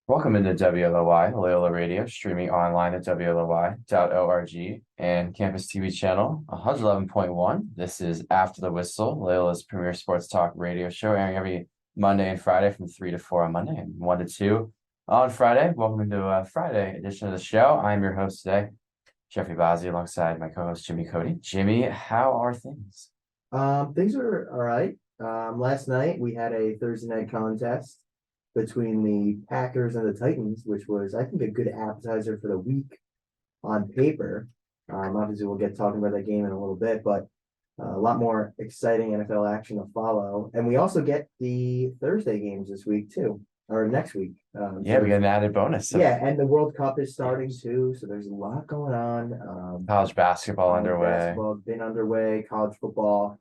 Welcome into WLOY, Loyola Radio, streaming online at WLOY.org and Campus TV channel 111.1. This is After the Whistle, Loyola's premier sports talk radio show, airing every Monday and Friday from 3 to 4 on Monday and 1 to 2 on Friday. Welcome to a Friday edition of the show. I'm your host today, Jeffrey Bazzi, alongside my co-host Jimmy Cody. Jimmy, how are things? Things are all right. Last night we had a Thursday night contest between the Packers and the Titans, which was, I think, a good appetizer for the week on paper. Obviously, we'll get talking about that game in a little bit, but a lot more exciting NFL action to follow. And we also get the Thursday games this week too, or next week. Yeah, we got an added bonus. Yeah, and the World Cup is starting too, so there's a lot going on. College basketball underway. Basketball been underway, college football.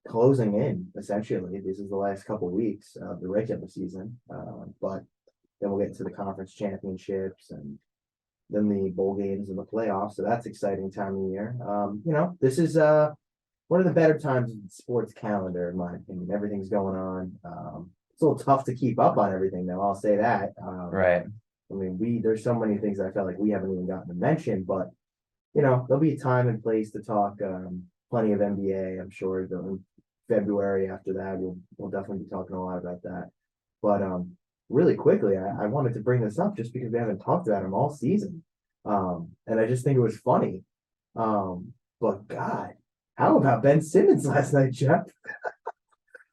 Closing in essentially. This is the last couple weeks of the regular season, but then we'll get into the conference championships and then the bowl games and the playoffs. So that's exciting time of year. This is one of the better times in the sports calendar, in my opinion. Everything's going on. It's a little tough to keep up on everything, though. I'll say that. Right. I mean, there's so many things I felt like we haven't even gotten to mention, but there'll be a time and place to talk. Plenty of NBA, I'm sure. In February after that, we'll definitely be talking a lot about that. But really quickly, I wanted to bring this up just because we haven't talked about him all season. And I just think it was funny. But God, how about Ben Simmons last night, Jeff?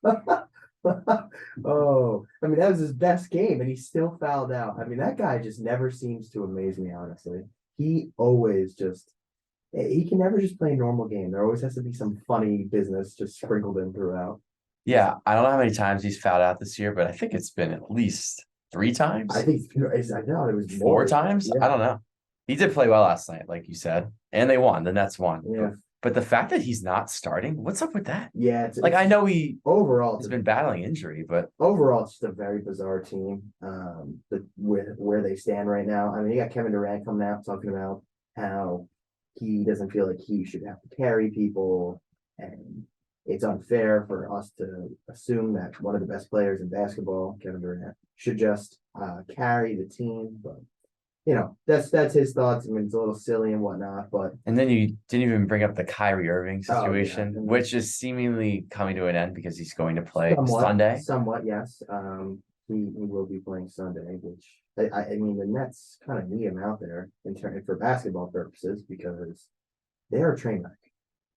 Oh, I mean, that was his best game, and he still fouled out. I mean, that guy just never seems to amaze me, honestly. He always just he can never just play a normal game. There always has to be some funny business just sprinkled in throughout. Yeah, I don't know how many times he's fouled out this year, but I think it's been at least 3 times. I think I know it was Four times. Yeah. I don't know. He did play well last night, like you said, and they won. The Nets won. Yeah. But the fact that he's not starting, what's up with that? Yeah, I know he's overall been battling injury, but overall it's just a very bizarre team. Where they stand right now. I mean, you got Kevin Durant coming out talking about how he doesn't feel like he should have to carry people, and it's unfair for us to assume that one of the best players in basketball, Kevin Durant, should just carry the team. But that's his thoughts. I mean, it's a little silly and whatnot, but and then you didn't even bring up the Kyrie Irving situation, yeah. which is seemingly coming to an end because he's going to play somewhat, Sunday. Somewhat, yes. He will be playing Sunday, which I mean the Nets kind of need him out there for basketball purposes because they are a train wreck.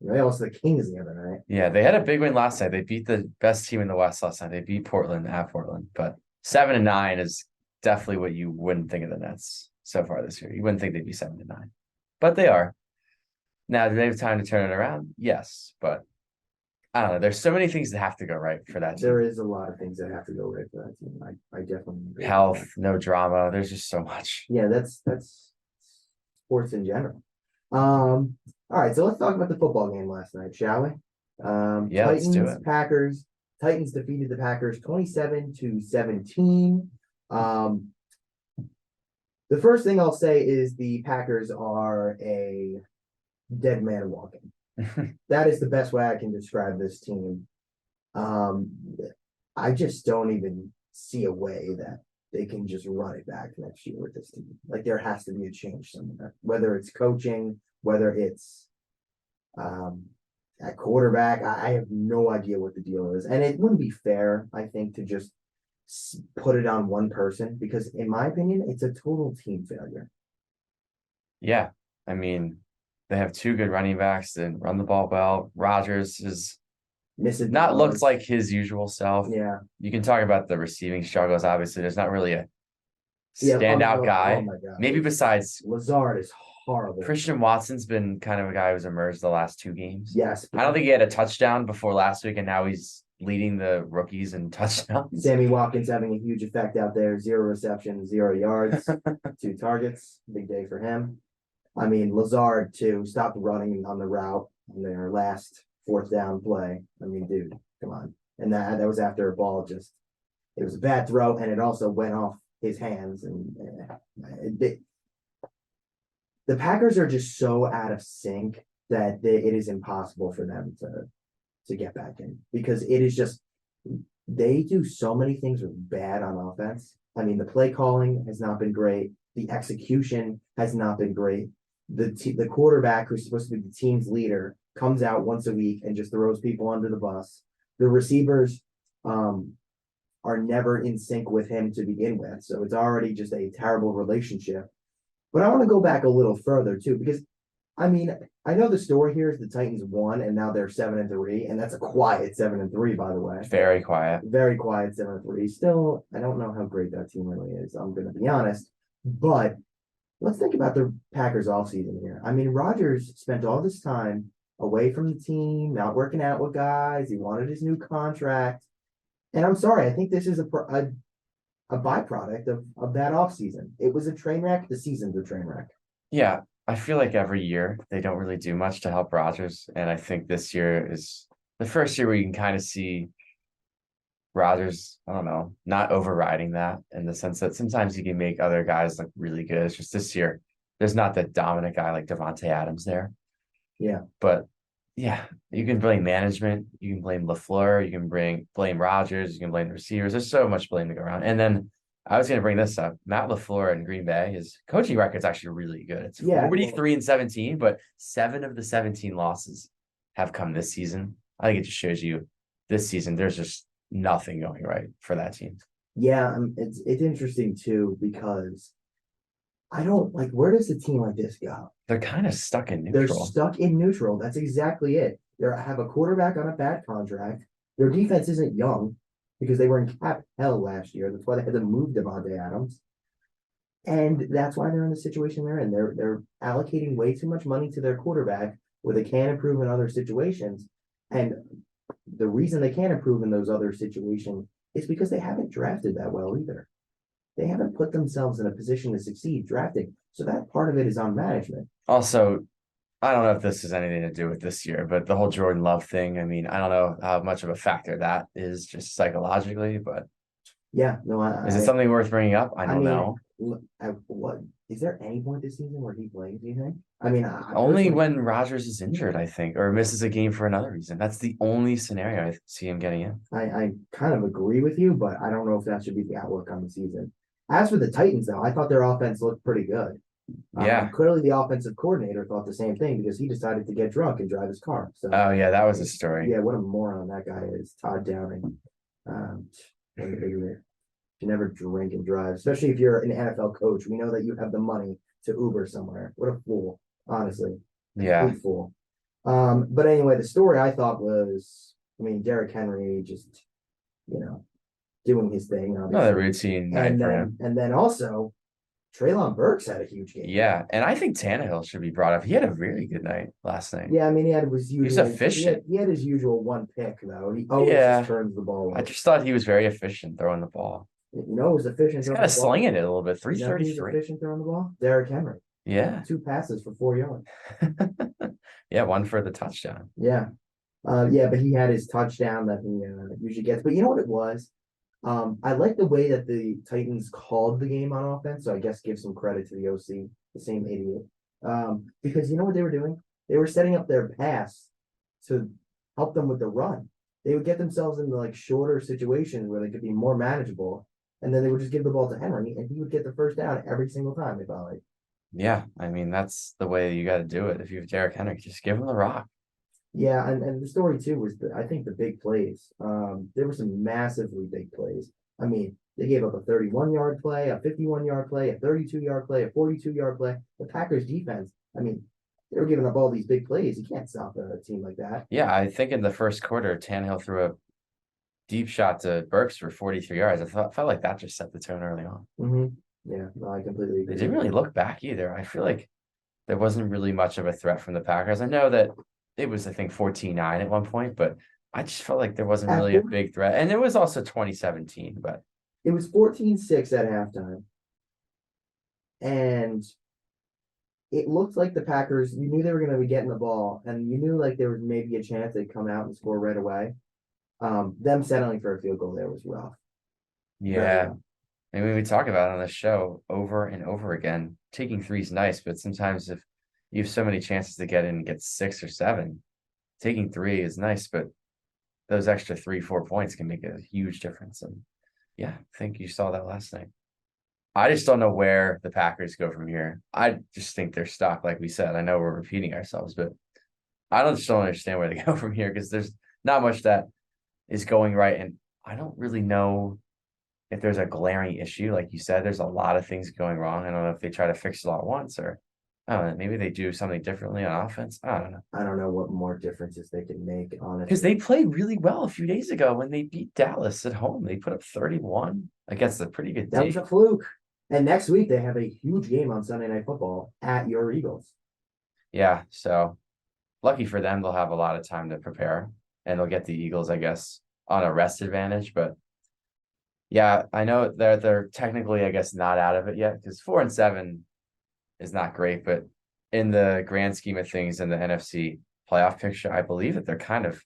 They lost to the Kings the other night. Yeah, they had a big win last night. They beat the best team in the West last night. They beat Portland at Portland, but 7-9 is definitely what you wouldn't think of the Nets so far this year. You wouldn't think they'd be 7-9, but they are. Now, do they have time to turn it around? Yes, but I don't know. There's so many things that have to go right for that team. There is a lot of things that have to go right for that team. I definitely agree. Health, no drama. There's just so much. Yeah, that's sports in general. All right, so let's talk about the football game last night, shall we? Yeah, Titans, let's do it. Packers. Titans defeated the Packers 27-17. The first thing I'll say is the Packers are a dead man walking. That is the best way I can describe this team. I just don't even see a way that they can just run it back next year with this team. Like there has to be a change somewhere, whether it's coaching, whether it's at quarterback. I have no idea what the deal is, and it wouldn't be fair, I think, to just put it on one person because, in my opinion, it's a total team failure. Yeah, I mean, they have two good running backs and run the ball well. Rodgers is not looked like his usual self. Yeah, you can talk about the receiving struggles. Obviously, there's not really a standout guy. Oh my God. Maybe besides Lazard is horrible. Christian Watson's been kind of a guy who's emerged the last 2 games. Yes, I don't think he had a touchdown before last week, and now he's leading the rookies in touchdowns. Sammy Watkins having a huge effect out there. 0 receptions, 0 yards, 2 targets. Big day for him. I mean, Lazard too stopped running on the route on their last 4th down play. I mean, dude, come on. And that was after a ball it was a bad throw, and it also went off his hands. And the Packers are just so out of sync that it is impossible for them to get back in because it is just they do so many things bad on offense. I mean, the play calling has not been great. The execution has not been great. The quarterback, who's supposed to be the team's leader, comes out once a week and just throws people under the bus. The receivers um, are never in sync with him to begin with, so it's already just a terrible relationship. But I want to go back a little further too, because I mean, I know the story here is the Titans won and now they're 7-3, and that's a quiet 7-3, by the way. Very quiet. Very quiet 7-3. Still, I don't know how great that team really is. I'm gonna be honest. But let's think about the Packers offseason here. I mean, Rodgers spent all this time away from the team, not working out with guys. He wanted his new contract. And I'm sorry, I think this is a byproduct of that offseason. It was a train wreck. The season's a train wreck. Yeah, I feel like every year they don't really do much to help Rodgers, and I think this year is the first year where you can kind of see Rodgers, I don't know, not overriding that in the sense that sometimes he can make other guys look really good. It's just this year, there's not that dominant guy like Devontae Adams there. Yeah. But yeah, you can blame management, you can blame LaFleur, you can blame Rodgers, you can blame the receivers. There's so much blame to go around. And then I was going to bring this up. Matt LaFleur in Green Bay, his coaching record's actually really good. It's 43-17, but 7 of the 17 losses have come this season. I think it just shows you this season there's just nothing going right for that team. Yeah, it's interesting too, because I don't like, where does a team like this go? They're kind of stuck in They're neutral. stuck in neutral. That's exactly it. They have a quarterback on a bad contract. Their defense isn't young because they were in cap hell last year. That's why they had to move Devontae Adams. And that's why they're in the situation they're in. They're allocating way too much money to their quarterback where they can't improve in other situations. And the reason they can't improve in those other situations is because they haven't drafted that well either. They haven't put themselves in a position to succeed drafting. So that part of it is on management. Also, I don't know if this has anything to do with this year, but the whole Jordan Love thing, I mean, I don't know how much of a factor that is just psychologically, but yeah, no, is it something worth bringing up? I don't know. What is there any point this season where he plays, do you think? I mean, only when Rodgers is injured, I think, or misses a game for another reason. That's the only scenario I see him getting in. I kind of agree with you, but I don't know if that should be the outlook on the season. As for the Titans, though, I thought their offense looked pretty good. Yeah. Clearly the offensive coordinator thought the same thing because he decided to get drunk and drive his car. So oh yeah, that was a story. Yeah, what a moron that guy is, Todd Downing. You never drink and drive, especially if you're an NFL coach. We know that you have the money to Uber somewhere. What a fool, honestly. Yeah. Complete fool. But anyway, the story I thought was, I mean, Derrick Henry just, doing his thing. Another routine night for him. And then also, Treylon Burks had a huge game. Yeah, and I think Tannehill should be brought up. He had a really good night last night. Yeah, I mean, he was efficient. He had his usual one pick, though. He always just turns the ball over. I just thought he was very efficient throwing the ball. He was efficient. He's kind of slinging it a little bit. 333. Efficient throwing the ball. Derrick Henry. Yeah. 2 passes for 4 yards. Yeah, 1 for the touchdown. Yeah. But he had his touchdown that he usually gets. But you know what it was? I like the way that the Titans called the game on offense. So I guess give some credit to the OC, the same idiot. Because you know what they were doing? They were setting up their pass to help them with the run. They would get themselves into like shorter situations where they could be more manageable. And then they would just give the ball to Henry and he would get the first down every single time, they felt like. Yeah, I mean, that's the way you got to do it. If you have Derrick Henry, just give him the rock. Yeah, and the story too was I think the big plays. There were some massively big plays. I mean, they gave up a 31-yard play, a 51-yard play, a 32-yard play, a 42-yard play. The Packers defense, I mean, they were giving up all these big plays. You can't stop a team like that. Yeah, I think in the first quarter, Tannehill threw a deep shot to Burks for 43 yards. I felt like that just set the tone early on. Mm-hmm. Yeah, no, I completely agree. They didn't really look back either. I feel like there wasn't really much of a threat from the Packers. I know that it was, I think, 14-9 at one point, but I just felt like there wasn't really a big threat. And it was also 2017, but it was 14-6 at halftime. And it looked like the Packers, you knew they were going to be getting the ball, and you knew like there was maybe a chance they'd come out and score right away. Them settling for a field goal there was rough. Yeah. I mean, we talk about it on the show over and over again. Taking 3 is nice, but sometimes if you have so many chances to get in and get 6 or 7, taking 3 is nice, but those extra 3-4 points can make a huge difference. And yeah, I think you saw that last night. I just don't know where the Packers go from here. I just think they're stuck, like we said. I know we're repeating ourselves, but just don't understand where they go from here because there's not much that is going right. And I don't really know if there's a glaring issue. Like you said, there's a lot of things going wrong. I don't know if they try to fix it all at once or I don't know, maybe they do something differently on offense. I don't know. I don't know what more differences they can make, Because honestly. they played really well a few days ago when they beat Dallas at home. They put up 31 against a pretty good That was team. a fluke. And next week they have a huge game on Sunday Night Football at your Eagles. Yeah, so lucky for them, they'll have a lot of time to prepare and they'll get the Eagles, I guess, on a rest advantage. But yeah, I know they're technically, I guess, not out of it yet because 4-7 is not great, but in the grand scheme of things in the NFC playoff picture, I believe that they're kind of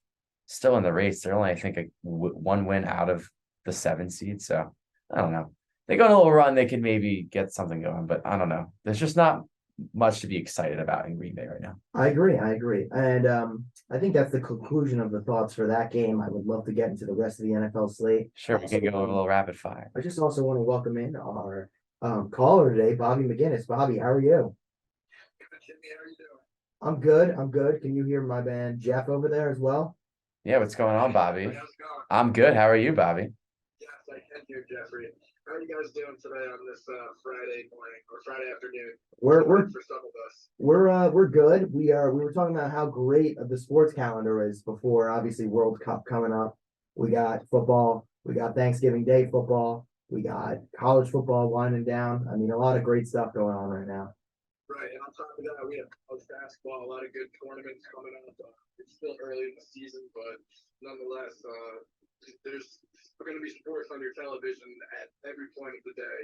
still in the race. They're only, I think, one win out of the 7 seed. So I don't know. They go on a little run, they can maybe get something going, but I don't know. There's just not much to be excited about in Green Bay right now. I agree. And I think that's the conclusion of the thoughts for that game. I would love to get into the rest of the NFL slate. Sure, we can go a little rapid fire. I just also want to welcome in our caller today, Bobby McGinnis. Bobby, how are you? Jimmy, how are you doing? I'm good. I'm good. Can you hear my man Jeff over there as well? Yeah, what's going on, Bobby? How's it going? I'm good. How are you, Bobby? Yes, I can hear Jeffrey. How are you guys doing today on this Friday morning or Friday afternoon? We're For some of us. we're good. We were talking about how great the sports calendar is before obviously World Cup coming up. We got football, we got Thanksgiving Day football, we got college football winding down. I mean, a lot of great stuff going on right now. Right, and on top of that, we have college basketball, a lot of good tournaments coming up. It's still early in the season, but nonetheless, there's going to be sports on your television at every point of the day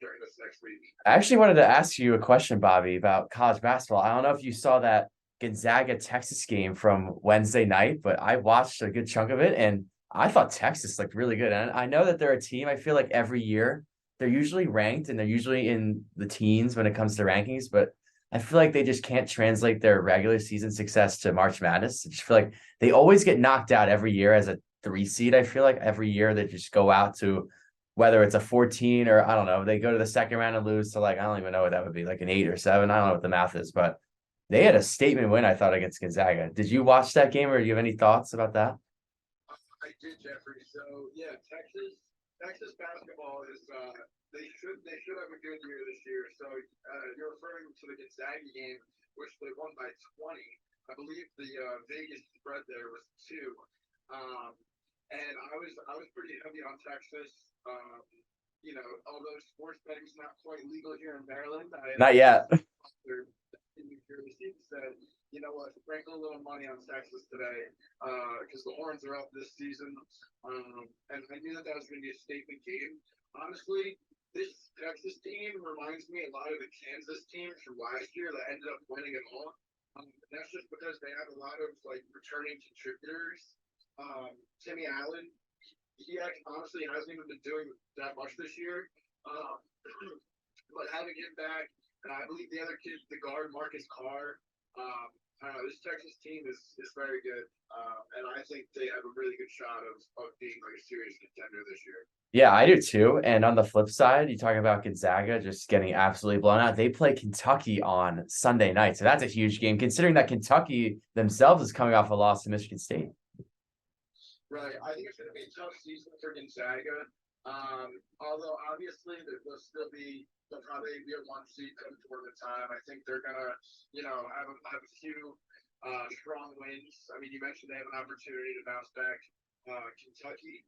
during this next week. I actually wanted to ask you a question, Bobby, about college basketball. I don't know if you saw that Gonzaga Texas game from Wednesday night, but I watched a good chunk of it and I thought Texas looked really good. And I know that they're a team. I feel like every year they're usually ranked and they're usually in the teens when it comes to rankings, but I feel like they just can't translate their regular season success to March Madness. I just feel like they always get knocked out every year as a 3 seed. I feel like every year they just go out to whether it's a 14 or I don't know, they go to the second round and lose to like, I don't even know what that would be, like an 8 or 7. I don't know what the math is, but they had a statement win, I thought, against Gonzaga. Did you watch that game or do you have any thoughts about that? I did, Jeffrey. So yeah, Texas basketball is they should have a good year this year. So you're referring to the Gonzaga game, which they won by 20. I believe the Vegas spread there was 2. And I was pretty heavy on Texas. You know, although sports betting's not quite legal here in Maryland, Not yet. In New Jersey said, you know what, sprinkle a little money on Texas today, because the Horns are up this season. And I knew that was going to be a statement game. Honestly, this Texas team reminds me a lot of the Kansas teams from last year that ended up winning it all. That's just because they have a lot of like returning contributors. Timmy Allen, he honestly hasn't even been doing that much this year. But having him back, and I believe the other kid, the guard Marcus Carr, this Texas team is very good, and I think they have a really good shot of being like a serious contender this year. Yeah, I do too. And on the flip side, you talk about Gonzaga just getting absolutely blown out. They play Kentucky on Sunday night. So that's a huge game, considering that Kentucky themselves is coming off a loss to Michigan State. Right. I think it's going to be a tough season for Gonzaga. Although obviously they'll probably be a 1 seed come toward the time. I think they're gonna, have a few strong wins. I mean, you mentioned they have an opportunity to bounce back Kentucky,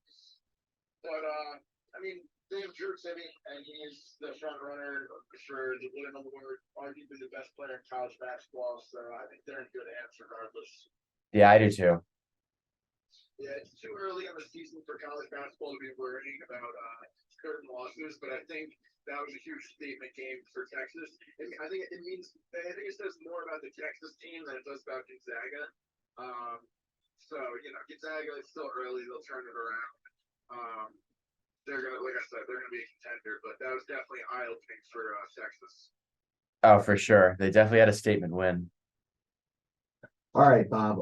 but I mean they have Drew Timmy, and he is the front runner for the William Award, arguably the best player in college basketball. So I think they're in good hands regardless. Yeah, I do too. Yeah, it's too early in the season for college basketball to be worrying about certain losses, but I think that was a huge statement game for Texas. I think it says more about the Texas team than it does about Gonzaga. So Gonzaga is still early; they'll turn it around. They're gonna, like I said, they're gonna be a contender, but that was definitely eye-opening for Texas. Oh, for sure. They definitely had a statement win. All right, Bob.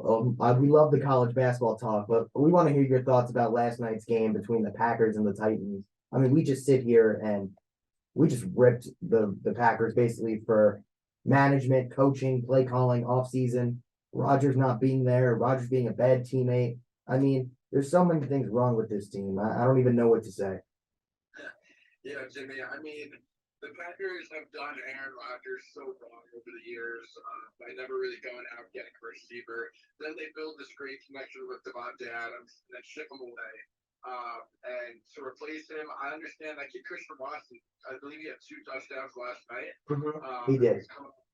We love the college basketball talk, but we want to hear your thoughts about last night's game between the Packers and the Titans. I mean, we just sit here and we just ripped the Packers basically for management, coaching, play calling, off season. Rodgers not being there, Rodgers being a bad teammate. I mean, there's so many things wrong with this team. I don't even know what to say. Yeah, Jimmy. I mean, the Packers have done Aaron Rodgers so wrong over the years by never really going out and getting a receiver. Then they build this great connection with Devontae Adams and then ship him away. And to replace him, I understand that kid Christian Watson. I believe he had 2 touchdowns last night. He did.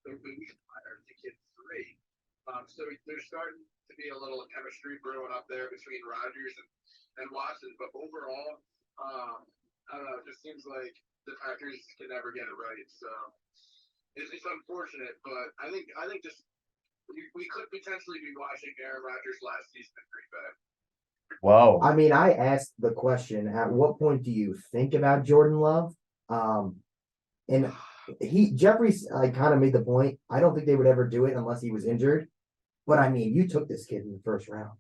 The week prior, I think he had 3. So there's starting to be a little chemistry brewing up there between Rodgers and Watson. But overall, I don't know. It just seems like the Packers can never get it right. So it's unfortunate, but I think just we could potentially be watching Aaron Rodgers last season in Green Bay. Whoa. I mean, I asked the question, at what point do you think about Jordan Love? And Jeffrey's kind of made the point. I don't think they would ever do it unless he was injured. But I mean, you took this kid in the first round.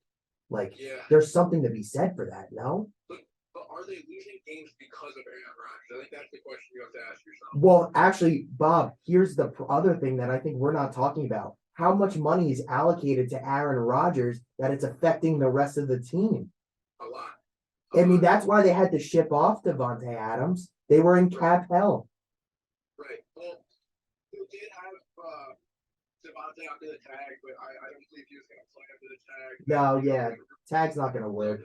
Like, there's something to be said for that, no? But are they losing games because of Aaron Rodgers? I think that's the question you have to ask yourself. Well, actually, Bob, here's the other thing that I think we're not talking about. How much money is allocated to Aaron Rodgers that it's affecting the rest of the team? A lot. I mean, that's why they had to ship off Devontae Adams. They were in cap hell. Right. Well, they did have Devontae under the tag, but I don't believe he was going to play under the tag. No, yeah. Tag's not going to work.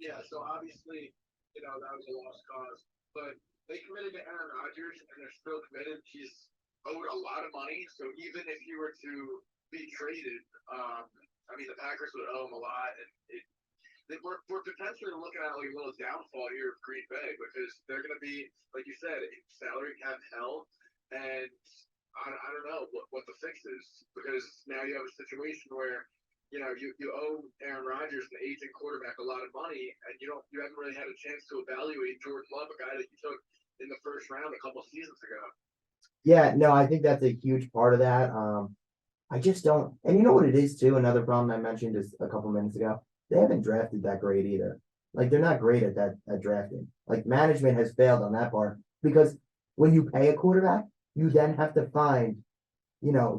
Yeah, so obviously, that was a lost cause. But they committed to Aaron Rodgers, and they're still committed. He's owed a lot of money, so even if he were to be traded, I mean, the Packers would owe him a lot, and we're potentially looking at like a little downfall here of Green Bay because they're going to be, like you said, in salary cap hell, and I don't know what the fix is because now you have a situation where you owe Aaron Rodgers, an aging quarterback, a lot of money, and you haven't really had a chance to evaluate Jordan Love, a guy that you took in the first round a couple seasons ago. Yeah, no, I think that's a huge part of that. I just don't, and you know what it is too. Another problem I mentioned just a couple minutes ago. They haven't drafted that great either. Like they're not great at that at drafting. Like management has failed on that part because when you pay a quarterback, you then have to find,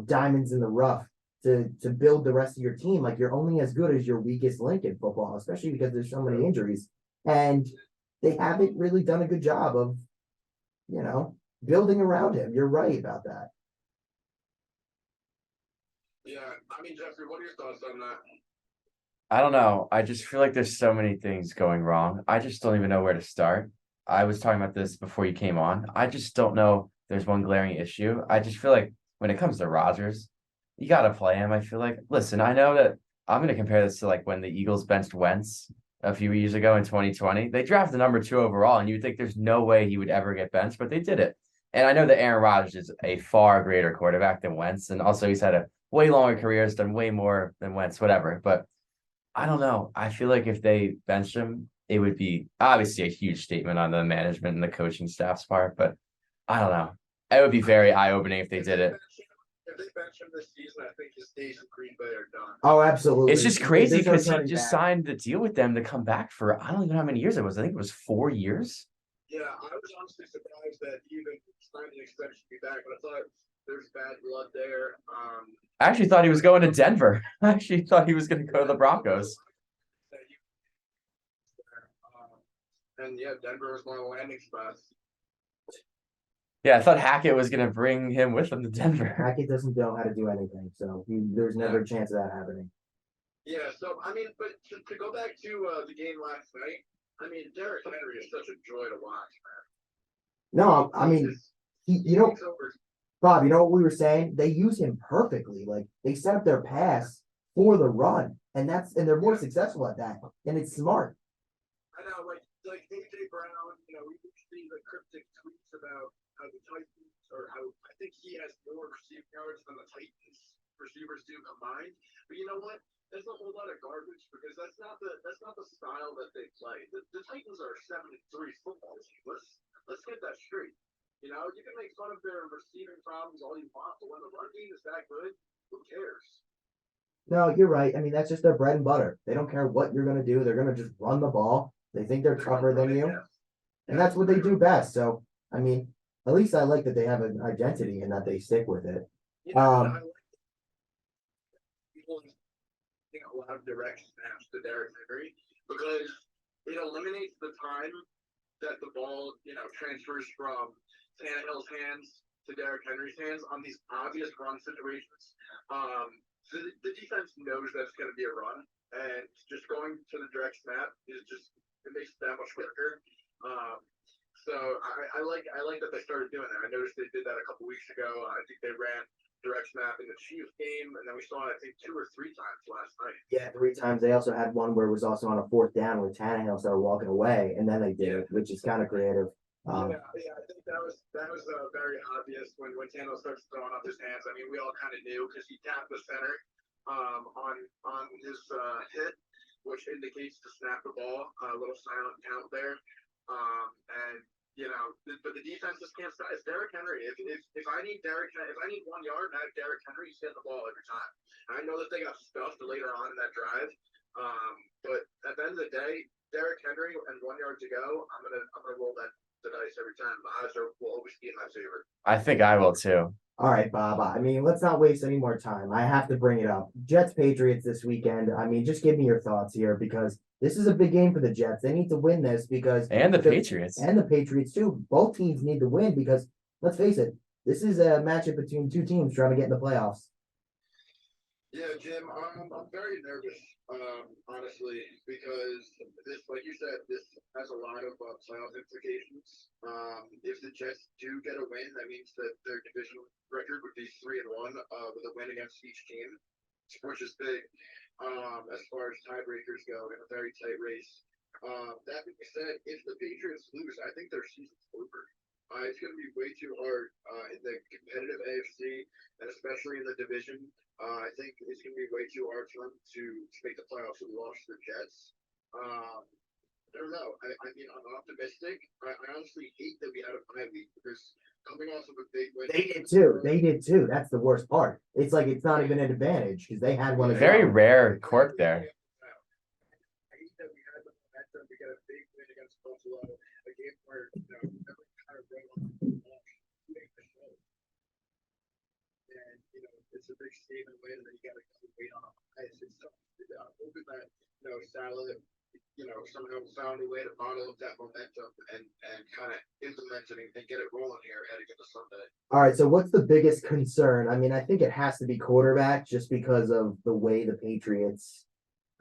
diamonds in the rough to build the rest of your team. Like you're only as good as your weakest link in football, especially because there's so many injuries. And they haven't really done a good job of, building around him. You're right about that. Yeah, I mean, Jeffrey, what are your thoughts on that? I don't know. I just feel like there's so many things going wrong. I just don't even know where to start. I was talking about this before you came on. I just don't know. There's one glaring issue. I just feel like when it comes to Rodgers, you got to play him. I feel like, listen, I know that I'm going to compare this to like when the Eagles benched Wentz a few years ago in 2020. They drafted number 2 overall, and you'd think there's no way he would ever get benched, but they did it. And I know that Aaron Rodgers is a far greater quarterback than Wentz, and also he's had a way longer career, has done way more than Wentz, whatever. But I don't know. I feel like if they benched him, it would be obviously a huge statement on the management and the coaching staff's part, but I don't know. It would be very eye-opening if they did it. If they bench him this season, I think his days in Green Bay are done. Oh, absolutely. It's just crazy There's no because he turning just back. signed the deal with them to come back for, I don't even know how many years it was. I think it was 4 years. Yeah, I was honestly surprised that he even signed an extension to be back, but I thought there's bad blood there. I actually thought he was going to Denver. I actually thought he was going to go to the Broncos. And yeah, Denver was one of the landing spots. Yeah, I thought Hackett was going to bring him with him to Denver. Hackett doesn't know how to do anything, so there's never a chance of that happening. Yeah, so I mean, but to go back to the game last night, I mean, Derrick Henry is such a joy to watch, man. No, I mean, Bob, you know what we were saying? They use him perfectly. Like they set up their pass for the run, and they're more successful at that, and it's smart. I know, like AJ Brown, we see the cryptic tweets about how the Titans, or how I think he has more receiving yards than the Titans receivers do combined. But you know what? There's a whole lot of garbage because that's not the style that they play. The Titans are a 7-3 football team. Let's get that straight. You can make fun of their receiving problems all you want, but when the run game is that good, who cares? No, you're right. I mean, that's just their bread and butter. They don't care what you're gonna do. They're gonna just run the ball. They think they're tougher than you, and that's what they do best. So, I mean, at least I like that they have an identity and that they stick with it. You know, Um, and I like people a lot of direct snaps to Derrick Henry because it eliminates the time that the ball, transfers from Tannehill's hands to Derrick Henry's hands on these obvious run situations. The defense knows that it's going to be a run, and just going to the direct snap it makes it that much quicker. So I like that they started doing that. I noticed they did that a couple weeks ago. I think they ran direct snap in the Chiefs game, and then we saw it, I think, 2 or 3 times last night. yeah, 3 times. They also had one where it was also on a 4th down where Tannehill started walking away, and then they did it, which is kind of creative. Yeah, I think that was very obvious when Tannehill starts throwing up his hands. I mean, we all kind of knew because he tapped the center on his hit, which indicates to snap the ball. A little silent count there, and but the defense just can't stop. It's Derrick Henry. If I need 1 yard, and I have Derrick Henry, he's getting the ball every time. And I know that they got stuffed later on in that drive, but at the end of the day, Derrick Henry and 1 yard to go, I'm gonna roll the dice every time. The odds will always be in my favor. I think I will too. All right, Bob. I mean, let's not waste any more time. I have to bring it up. Jets Patriots this weekend. I mean, just give me your thoughts here because this is a big game for the Jets. They need to win this because And the Patriots. and the Patriots too. Both teams need to win because let's face it, this is a matchup between two teams trying to get in the playoffs. Yeah, Jim, I'm very nervous, honestly, because this, like you said, this has a lot of playoff implications. If the Jets do get a win, that means that their division record would be 3-1, with a win against each team, which is big, as far as tiebreakers go in a very tight race. That being said, if the Patriots lose, I think their season's over. It's going to be way too hard in the competitive AFC, and especially in the division. I think it's going to be way too hard for them to make the playoffs with the loss to the Jets. I don't know. I mean, I'm optimistic. I honestly hate that we had a bye week because coming off of a big win. They did too. They did too. That's the worst part. It's like it's not even an advantage because they had one. Very rare cork there. I hate that we had the momentum. We got a big win against Buffalo, a game where every kind of run on the ball, make the show. And it's a big statement win, and then you got to come wait on ice. It's tough. I'm hoping that Salah, somehow found a way to bottle up that momentum and kind of implement it and get it rolling here heading into Sunday. All right, so what's the biggest concern? I mean, I think it has to be quarterback just because of the way the Patriots,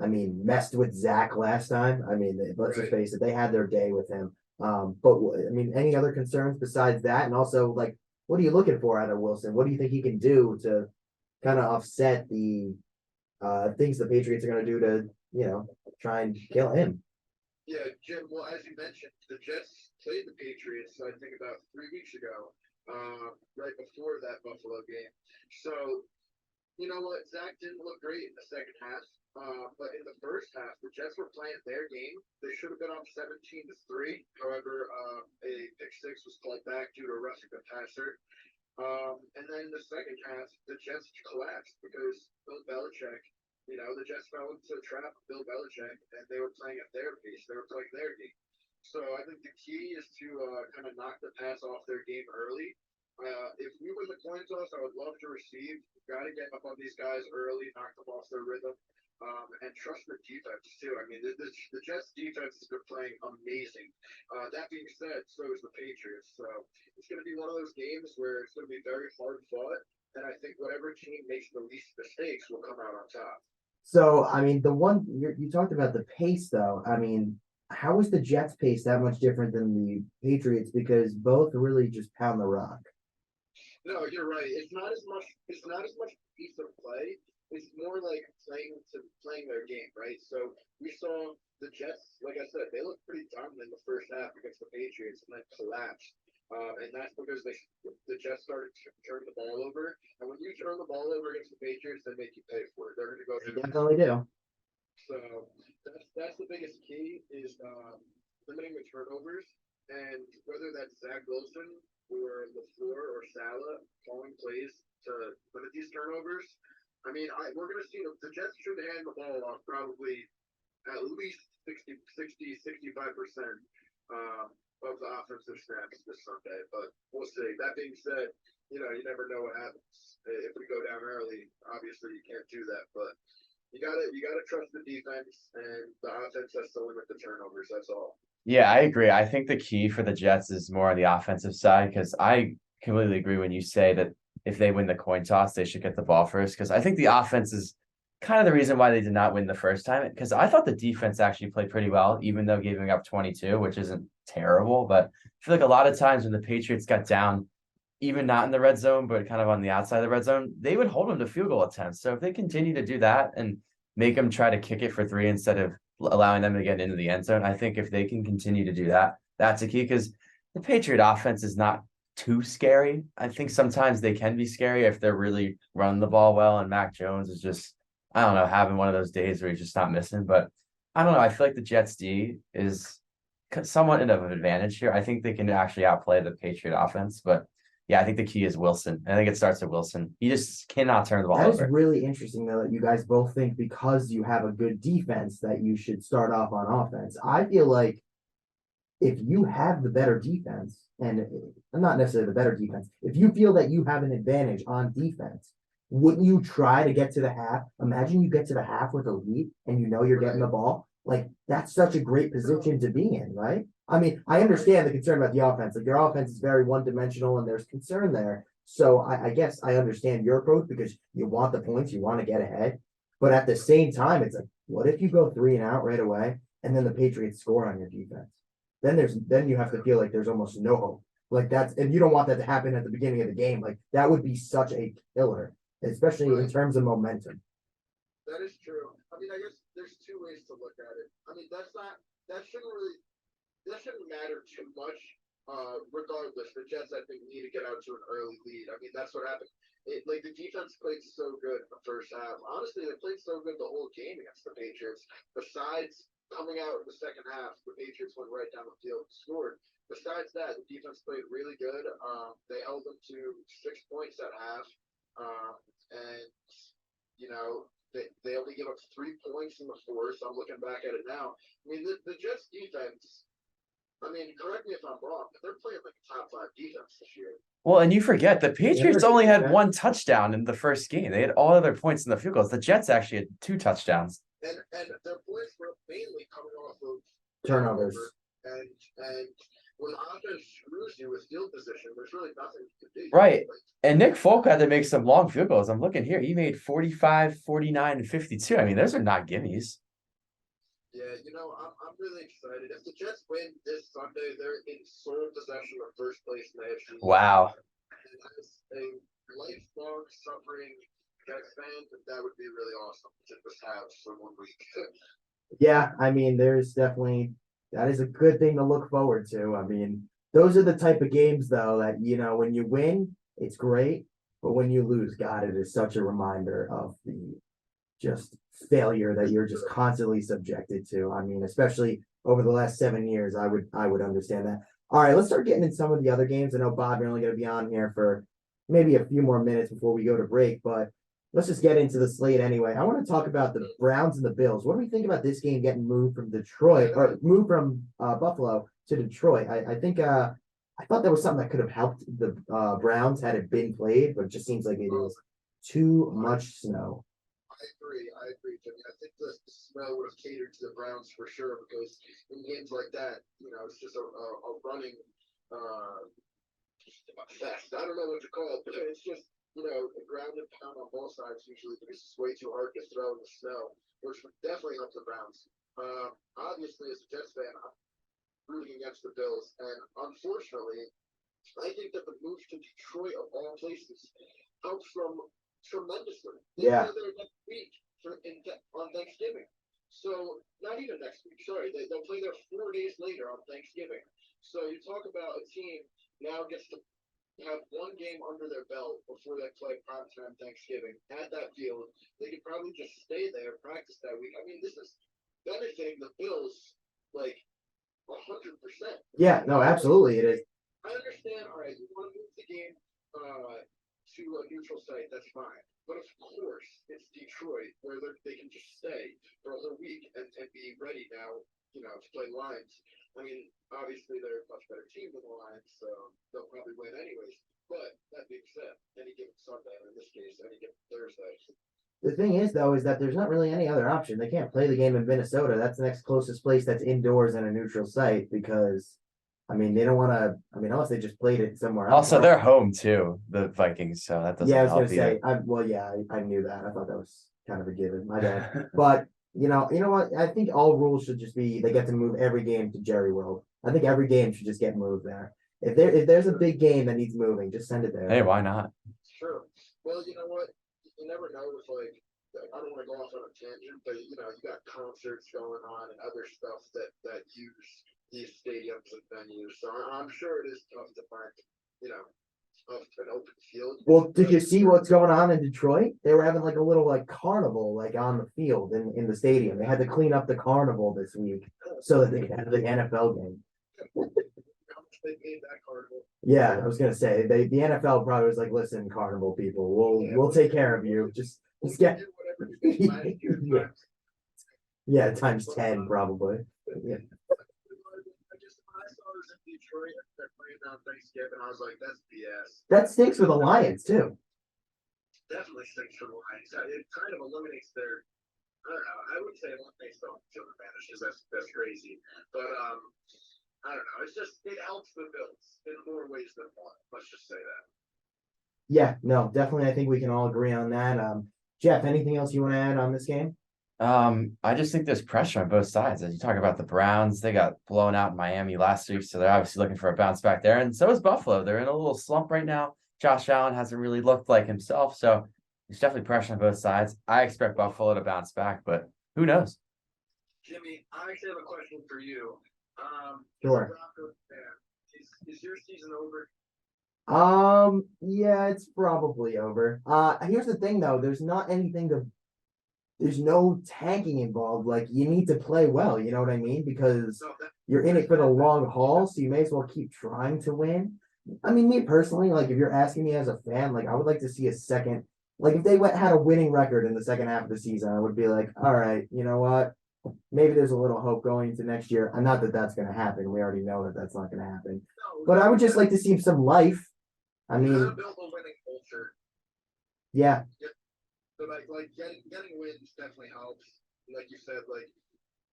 I mean, messed with Zach last time. I mean, let's just face it, they had their day with him. But I mean, any other concerns besides that? And also, like, what are you looking for out of Wilson? What do you think he can do to kind of offset the things the Patriots are going to do to, try and kill him? Yeah, Jim, well, as you mentioned, the Jets played the Patriots, I think, about 3 weeks ago, right before that Buffalo game. So, you know what? Zach didn't look great in the second half. But in the first half, the Jets were playing their game. They should have been up 17-3. However, a pick six was called back due to rushing the passer. And then the second half, the Jets collapsed because Bill Belichick, the Jets fell into the trap of Bill Belichick, and they were playing at their pace. They were playing their game. So I think the key is to kind of knock the pass off their game early. If we win the coin toss, I would love to receive. We've got to get up on these guys early, knock them off their rhythm. And trust the defense too. I mean, the Jets defense has been playing amazing. That being said, so is the Patriots. So it's going to be one of those games where it's going to be very hard fought. And I think whatever team makes the least mistakes will come out on top. So, I mean, the one you talked about the pace, though. I mean, how is the Jets' pace that much different than the Patriots? Because both really just pound the rock. No, you're right. It's not as much piece of play. It's more like playing their game, right? So we saw the Jets, like I said, they looked pretty dominant in the first half against the Patriots and then collapsed. And that's because the Jets started to turn the ball over. And when you turn the ball over against the Patriots, they make you pay for it. They're going to go They through. definitely do. So that's the biggest key is limiting the turnovers. And whether that's Zach Wilson or LaFleur or Salah calling plays to limit these turnovers, I mean, we're going to see the Jets should hand the ball off probably at least 65% of the offensive snaps this Sunday. But we'll see. That being said, you never know what happens. If we go down early, obviously you can't do that. But you gotta trust the defense, and the offense has to limit the turnovers. That's all. Yeah, I agree. I think the key for the Jets is more on the offensive side because I completely agree when you say that if they win the coin toss, they should get the ball first. Because I think the offense is kind of the reason why they did not win the first time. Because I thought the defense actually played pretty well, even though giving up 22, which isn't terrible. But I feel like a lot of times when the Patriots got down, even not in the red zone, but kind of on the outside of the red zone, they would hold them to field goal attempts. So if they continue to do that and make them try to kick it for three instead of allowing them to get into the end zone, I think if they can continue to do that, that's a key because the Patriot offense is not too scary. I think sometimes they can be scary if they're really running the ball well, and Mac Jones is just, I don't know, having one of those days where he's just not missing. But I don't know. I feel like the Jets D is somewhat of an advantage here. I think they can actually outplay the Patriot offense, but yeah, I think the key is Wilson. I think it starts with Wilson. He just cannot turn the ball That is over. really interesting though, that you guys both think because you have a good defense that you should start off on offense. I feel like if you have the better defense, and not necessarily the better defense, if you feel that you have an advantage on defense, wouldn't you try to get to the half? Imagine you get to the half with a lead and you know you're getting the ball. Like that's such a great position to be in, right? I mean, I understand the concern about the offense. Like your offense is very one-dimensional and there's concern there. So I guess I understand your approach because you want the points, you want to get ahead. But at the same time, it's like, what if you go 3 and out right away and then the Patriots score on your defense? Then you have to feel like there's almost no hope. Like and you don't want that to happen at the beginning of the game. Like that would be such a killer, especially in terms of momentum. That is true. I mean, I guess there's two ways to look at it. I mean, that shouldn't matter too much. Regardless, the Jets I think need to get out to an early lead. I mean, that's what happened. Like the defense played so good in the first half. Honestly, they played so good the whole game against the Patriots. Besides coming out in the second half, the Patriots went right down the field and scored. Besides that, the defense played really good. They held them to 6 points at half, and they only give up 3 points in the fourth. I'm looking back at it now. I mean, the Jets defense. I mean, correct me if I'm wrong, but they're playing like a top 5 defense this year. Well, and you forget the Patriots only had one touchdown in the first game. They had all of their points in the field goals. The Jets actually had 2 touchdowns. And their points were mainly coming off of Turnovers. And when offense screws you with field position, there's really nothing you can do. Right. And Nick Folk had to make some long field goals. I'm looking here. He made 45, 49, and 52. I mean, those are not gimmies. Yeah, I'm really excited. If the Jets win this Sunday, they're in sole possession of first place in the AFC. Wow. And as a lifelong suffering Jets fan, that would be really awesome to just have for 1 week. Yeah, I mean, that is a good thing to look forward to. I mean, those are the type of games though that when you win, it's great, but when you lose, God, it is such a reminder of the just failure that you're just constantly subjected to. I mean, especially over the last 7 years, I would understand that. All right, let's start getting in some of the other games. I know, Bob, you're only going to be on here for maybe a few more minutes before we go to break, but let's just get into the slate anyway. I want to talk about the Browns and the Bills. What do we think about this game getting moved from Detroit or moved from Buffalo to Detroit? I think I thought there was something that could have helped the Browns had it been played, but it just seems like it is too much snow. I agree, Jimmy. I think the snow would have catered to the Browns for sure because in games like that, it's just a running fest. I don't know what to call it, but it's just a ground and pound on both sides usually because it's way too hard to throw in the snow, which would definitely help the Browns. Obviously, as a Jets fan, I'm rooting against the Bills, and unfortunately, I think that the move to Detroit of all places helps them tremendously. Yeah. They play there next week on Thanksgiving. So not even next week. Sorry, they'll play there 4 days later on Thanksgiving. So you talk about a team now gets to have 1 game under their belt before they play primetime Thanksgiving at that field. They could probably just stay there, practice that week. I mean, this is benefiting the Bills like 100%. Yeah, no, absolutely, it is. I understand. All right, you want to move the game to a neutral site, that's fine. But of course, it's play Lions. I mean, obviously they're a much better team than the Lions, so they'll probably win anyways. But that being said, any given Sunday, or in this case, any given Thursday. The thing is, though, is that there's not really any other option. They can't play the game in Minnesota. That's the next closest place that's indoors and a neutral site because, I mean, they don't want to. I mean, unless they just played it somewhere else. Also, they're home too, the Vikings, so that doesn't Yeah, I was help gonna either. say. I knew that. I thought that was kind of a given. My bad. But you know what? I think all rules should just be they get to move every game to Jerry World. I think every game should just get moved there. If there's a big game that needs moving, just send it there. Hey, why not? True. Well, you know what? You never know with I don't want to go off on a tangent, but you got concerts going on and other stuff that use these stadiums and venues. So I'm sure it is tough to find, an open field. Well, did you see what's going on in Detroit? They were having like a little like carnival like on the field in the stadium. They had to clean up the carnival this week so that they could have the NFL game. They made that carnival. Yeah, I was gonna say the NFL probably was like, listen, carnival people, we'll take care of you. Just get Do whatever you did last year. Yeah. Yeah, times 10 probably. Yeah. When I saw this in Detroit, they're playing on Thanksgiving. I was like, that's BS. That stinks for the Lions too. Definitely stinks for the Lions. It kind of eliminates their. I don't know. I would say eliminates the home field advantage because that's crazy. But I don't know. It helps the Bills in more ways than one. Let's just say that. Yeah, no, definitely. I think we can all agree on that. Jeff, anything else you want to add on this game? I just think there's pressure on both sides. As you talk about the Browns, they got blown out in Miami last week, so they're obviously looking for a bounce back there. And so is Buffalo. They're in a little slump right now. Josh Allen hasn't really looked like himself, so there's definitely pressure on both sides. I expect Buffalo to bounce back, but who knows? Jimmy, I actually have a question for you. Sure. As a Broncos fan, is your season over? Yeah, it's probably over. Here's the thing though, there's no tanking involved. Like you need to play well, you know what I mean? Because No, you're in it for the long haul, so you may as well keep trying to win. I mean, me personally, like if you're asking me as a fan, like I would like to see a second, like if they had a winning record in the second half of the season, I would be like, all right, you know what? Maybe there's a little hope going into next year. And not that that's going to happen. We already know that that's not going to happen. But I would just like to see some life. I you mean, gotta build a winning culture. yeah, So like getting wins definitely helps. Like you said, like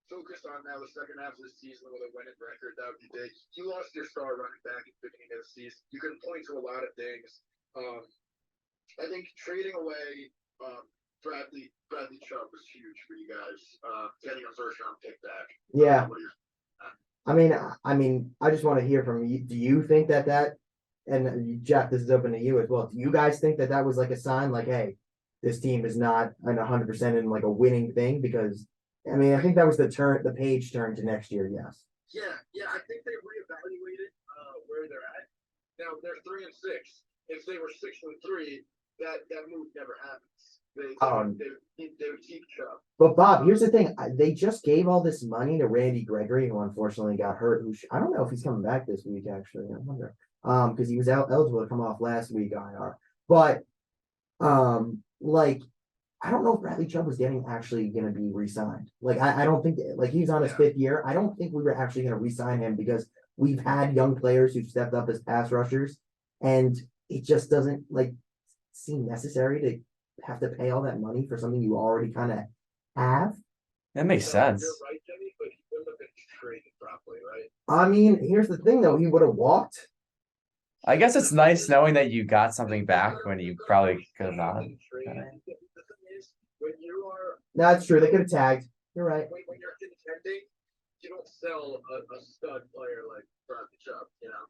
focus on now the second half of the season with a winning record. That would be big. You lost your star running back at the beginning of the season. You can point to a lot of things. I think trading away Bradley Chubb was huge for you guys. Getting a first round pick back. yeah. I mean, I just want to hear from you. Do you think that and Jeff, this is open to you as well. Do you guys think that was like a sign, like, hey, this team is not an 100% in like a winning thing? Because I mean, I think that was the page turn to next year. Yes. Yeah. I think they reevaluated where they're at. Now they're 3-6. If they were 6-3, that move never happens. They would keep Chubb. But Bob, here's the thing: they just gave all this money to Randy Gregory, who unfortunately got hurt. I don't know if he's coming back this week. Actually, I wonder. Because he was eligible to come off last week IR. But like I don't know if Bradley Chubb was actually going to be re-signed. Like I don't think like he's on his 5th year. I don't think we were actually going to re-sign him because we've had young players who've stepped up as pass rushers, and it just doesn't like seem necessary to have to pay all that money for something you already kind of have. That makes sense. You're right, Jimmy, but he wouldn't have been traded properly, right? I mean, here's the thing though: he would have walked. I guess it's nice knowing that you got something back when you probably could have not. The thing is, when you are That's true. They could have tagged. You're right. when you're contending, you don't sell a stud player like Bradley Chubb, you know.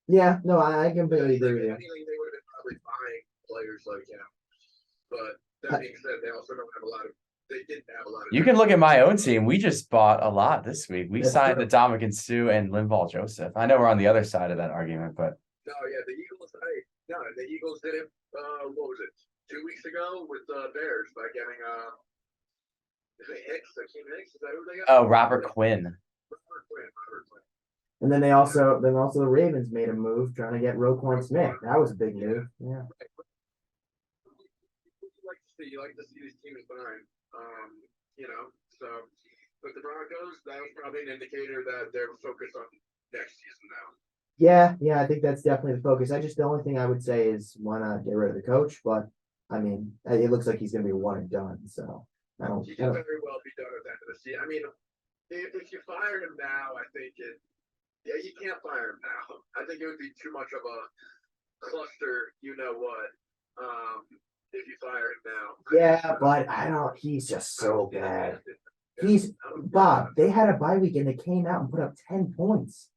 Yeah, no, I completely agree with you. Anything they would have been probably buying players like him. But that being said, they also don't have a lot of. They didn't have a lot of. You can look at my own team. We just bought a lot this week. We That's signed true. the Dominican Sue and Linval Joseph. I know we're on the other side of that argument, but No, yeah, the Eagles. The Eagles did it. What was it? 2 weeks ago with the Bears by getting Is it Hicks? Akeem Hicks? Is that who they got? oh, Robert Quinn. Robert Quinn. And then they also the Ravens made a move trying to get Roquan Smith. That was a big move. Yeah. You like to see these teams behind. So with the Broncos, that was probably an indicator that they're focused on next season now. Yeah, I think that's definitely the focus. The only thing I would say is why not get rid of the coach? But I mean, it looks like he's gonna be one and done, so I don't. He can very well be done at the end of the season. I mean, if you fired him now, I think yeah, you can't fire him now. I think it would be too much of a cluster, you know what, if you fire him now. Yeah, but I don't. He's just so bad. He's Bob. They had a bye week and they came out and put up 10 points.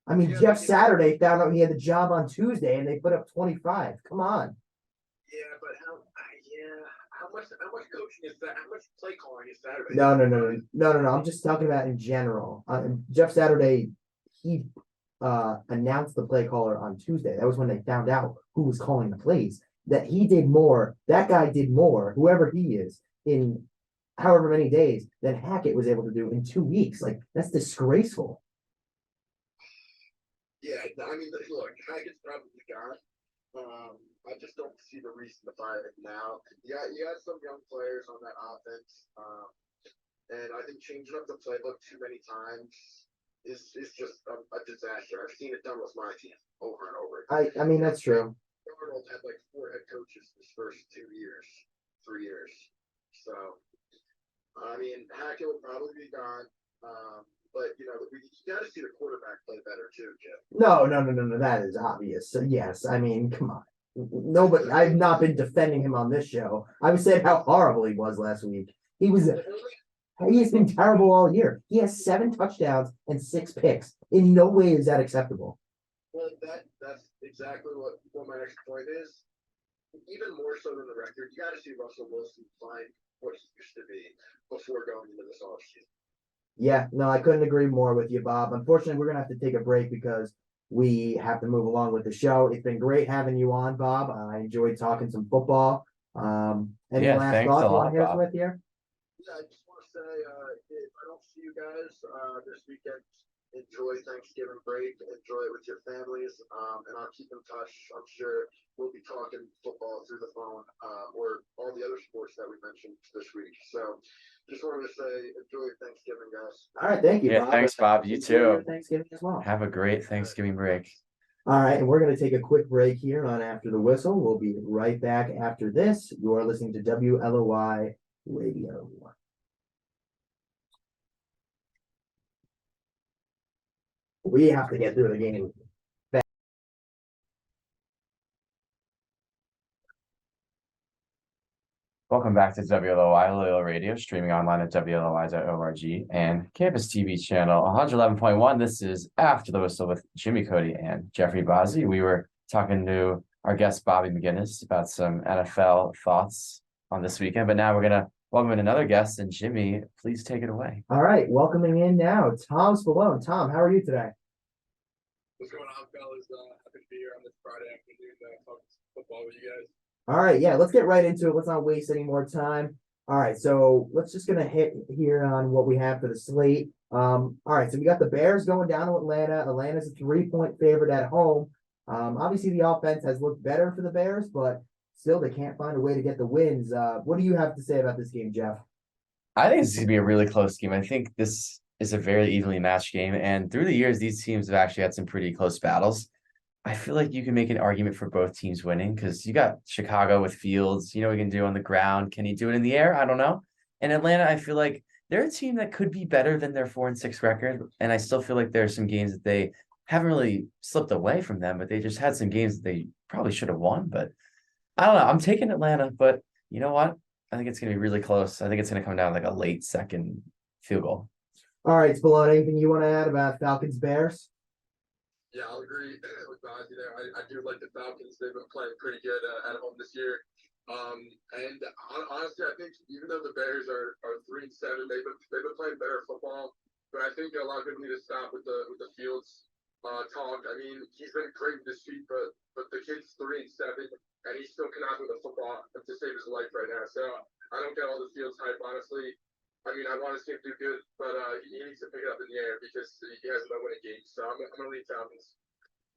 I mean, Yeah, Jeff but- Saturday found out he had the job on Tuesday and they put up 25. Come on. Yeah, but how much coaching is that? How much play calling is Saturday? No. I'm just talking about in general. Jeff Saturday, he announced the play caller on Tuesday. That was when they found out who was calling the plays. That he did more. That guy did more, whoever he is, in however many days than Hackett was able to do in 2 weeks. Like, that's disgraceful. Yeah, I mean, look, Hackett's probably gone. I just don't see the reason to fire him now. Yeah, you got some young players on that offense, and I think changing up the playbook too many times is just a disaster. I've seen it done with my team over and over. I mean, that's true. Darnold had like 4 head coaches his first 3 years. So, I mean, Hackett will probably be gone. But you got to see the quarterback play better too, Jeff. No. That is obvious. So yes, I mean, come on. Nobody. I've not been defending him on this show. I was saying how horrible he was last week. He has been terrible all year. He has 7 touchdowns and 6 picks. In no way is that acceptable. Well, that's exactly what my next point is. Even more so than the record, you got to see Russell Wilson find what he used to be before going into this offseason. Yeah, no, I couldn't agree more with you, Bob. Unfortunately, we're gonna have to take a break because we have to move along with the show. It's been great having you on, Bob. I enjoyed talking some football. Any Yeah, last thanks thoughts a you want lot, to hear us Bob. with here? Yeah, I just want to say, if I don't see you guys this weekend, enjoy Thanksgiving break, enjoy it with your families, and I'll keep in touch. I'm sure we'll be talking football through the phone or all the other sports that we mentioned this week. So just wanted to say, enjoy Thanksgiving, guys. All right, thank you, Yeah, Bob. thanks, Bob. You Enjoy your too. Thanksgiving as well. Have a great Thanksgiving break. All right, and we're gonna take a quick break here on After the Whistle. We'll be right back after this. You are listening to WLOY Radio. We have to get through the game. Welcome back to WLOY Loyola Radio, streaming online at WLOY.org and Campus TV channel 111.1. This is After the Whistle with Jimmy Cody and Jeffrey Bozzi. We were talking to our guest Bobby McGinnis about some NFL thoughts on this weekend, but now we're going to welcome in another guest, and Jimmy, please take it away. All right, welcoming in now, Tom Spallone. Tom, how are you today? What's going on, fellas? Happy to be here on this Friday afternoon talking football with you guys. All right, yeah, let's get right into it. Let's not waste any more time. All right, so let's just gonna hit here on what we have for the slate. All right, so we got the Bears going down to Atlanta. Atlanta's a 3-point favorite at home. Obviously the offense has looked better for the Bears, but still they can't find a way to get the wins. What do you have to say about this game, Jeff? I think this is going to be a really close game. I think this is a very evenly matched game, and through the years, these teams have actually had some pretty close battles. I feel like you can make an argument for both teams winning because you got Chicago with Fields. You know what he can do on the ground. Can he do it in the air? I don't know. And Atlanta, I feel like they're a team that could be better than their 4-6 record. And I still feel like there are some games that they haven't really slipped away from them, but they just had some games that they probably should have won. But I don't know. I'm taking Atlanta, but you know what? I think it's going to be really close. I think it's going to come down like a late second field goal. All right, Spallone, anything you want to add about Falcons Bears? Yeah, I'll agree with Bozzy there. I do like the Falcons. They've been playing pretty good at home this year. And honestly, I think even though the Bears are 3-7, they've been playing better football. But I think a lot of people need to stop with the Fields talk. I mean, he's been great this week, but the kid's 3-7, and he still cannot with the football to save his life right now. So I don't get all the Fields hype, honestly. I mean, I want to see him do good, but he needs to pick it up in the air because he hasn't been winning games. So I'm going to leave Falcons.